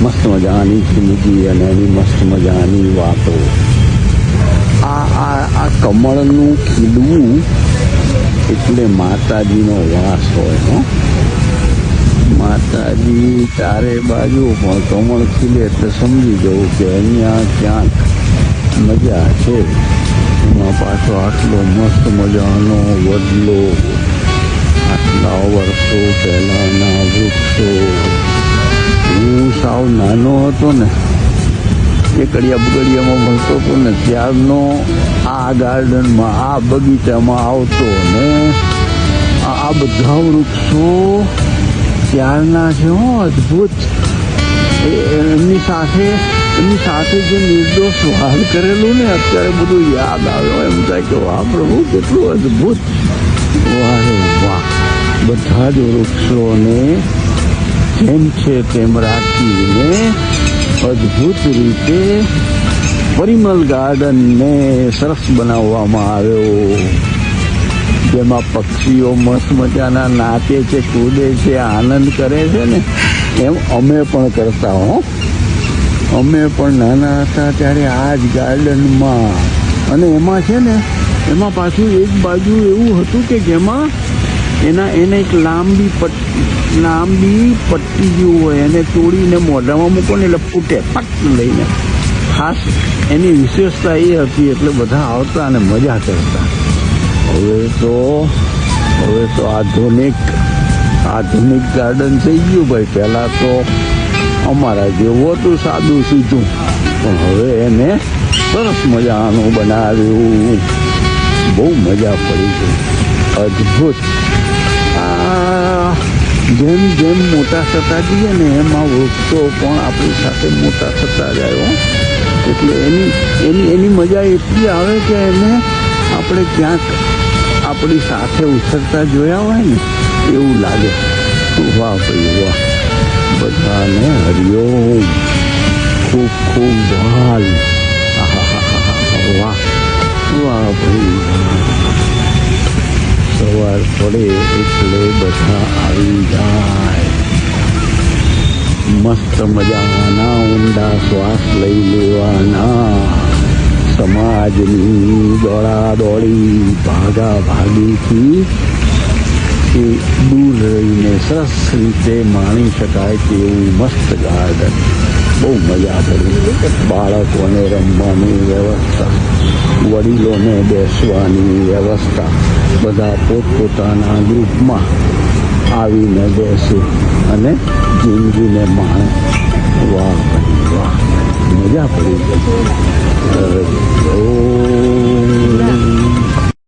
મસ્ત મજાની જિંદગી અને એની મસ્ત મજાની વાતો. આ કમળનું ખીલવું એટલે માતાજીનો વાસ હોય. હો, માતાજી ચારે બાજુ, પણ કમળ ખીલે એટલે સમજી જવું કે અહીંયા ક્યાંક મજા છે. એમાં પાછો આટલો મસ્ત મજાનો વડલો, આટલા વર્ષો પહેલાના વૃક્ષો. હું સાવ નાનો હતો ને, એકડિયા બગડિયામાં ભણતો હતો ને, ત્યારનો આ ગાર્ડનમાં, આ બગીચામાં આવતો ને આ બધા વૃક્ષો ત્યારના છે. હો, અદ્ભુત. એમની સાથે જે નિર્દોષ વાલ કરેલું ને, અત્યારે બધું યાદ આવ્યો. એમ થાય કે વાહ પ્રભુ, કેટલું અદ્ભુત. વાહ રે વાહ. બધા જ વૃક્ષોને જેમ છે તેમ રાખીને અદ્ભુત રીતે પરિમલ ગાર્ડનને સરસ બનાવવામાં આવ્યો. જેમાં પક્ષીઓ મસ્ત મજાના નાચે છે, કૂદે છે, આનંદ કરે છે ને, એમ અમે પણ કરતા. હો, અમે પણ નાના હતા ત્યારે આ જ ગાર્ડનમાં. અને એમાં છે ને, એમાં પાછું એક બાજુ એવું હતું કે જેમાં એને એક લાંબી પટ્ટી જેવું હોય, એને તોડીને મોઢામાં મૂકો ને એટલે ફૂટે પટ લઈને. ખાસ એની વિશેષતા એ હતી, એટલે બધા આવતા અને મજા કરતા. હવે તો આધુનિક ગાર્ડન થઈ ગયું ભાઈ. પહેલાં તો અમારા જેવું હતું, સાદું સીધું, પણ હવે એને સરસ મજાનું બનાવ્યું. બહુ મજા પડી ગઈ, અદ્ભુત. જેમ જેમ મોટા થતા જઈએ ને, એમાં વૃક્ષો પણ આપણી સાથે મોટા થતા જાય. એટલે એની મજા એટલી આવે કે એને આપણે ક્યાંક આપણી સાથે ઉછળતા જોયા હોય ને, એવું લાગે. વાહ ભાઈ વાહ. બધાને હરિઓમ, ખૂબ ખૂબ વાલ. વાહ વાહ ભાઈ વાહ. સવાર પડે એટલે બધા આવી જાય. મસ્ત મજાના ઊંડા શ્વાસ લઈ લેવાના. સમાજની દોડાદોડી, ભાગાભાગીથી દૂર રહીને સરસ રીતે માણી શકાય તેવું મસ્ત ગાર્ડન. બહુ મજા પડી. બાળકોને રમવાની વ્યવસ્થા, વડીલોને બેસવાની વ્યવસ્થા. બધા પોતપોતાના ગ્રુપમાં આવીને બેસે અને જિંદગીને માણે. વાહ ભાઈ વાહ, મજા પડી ગઈ.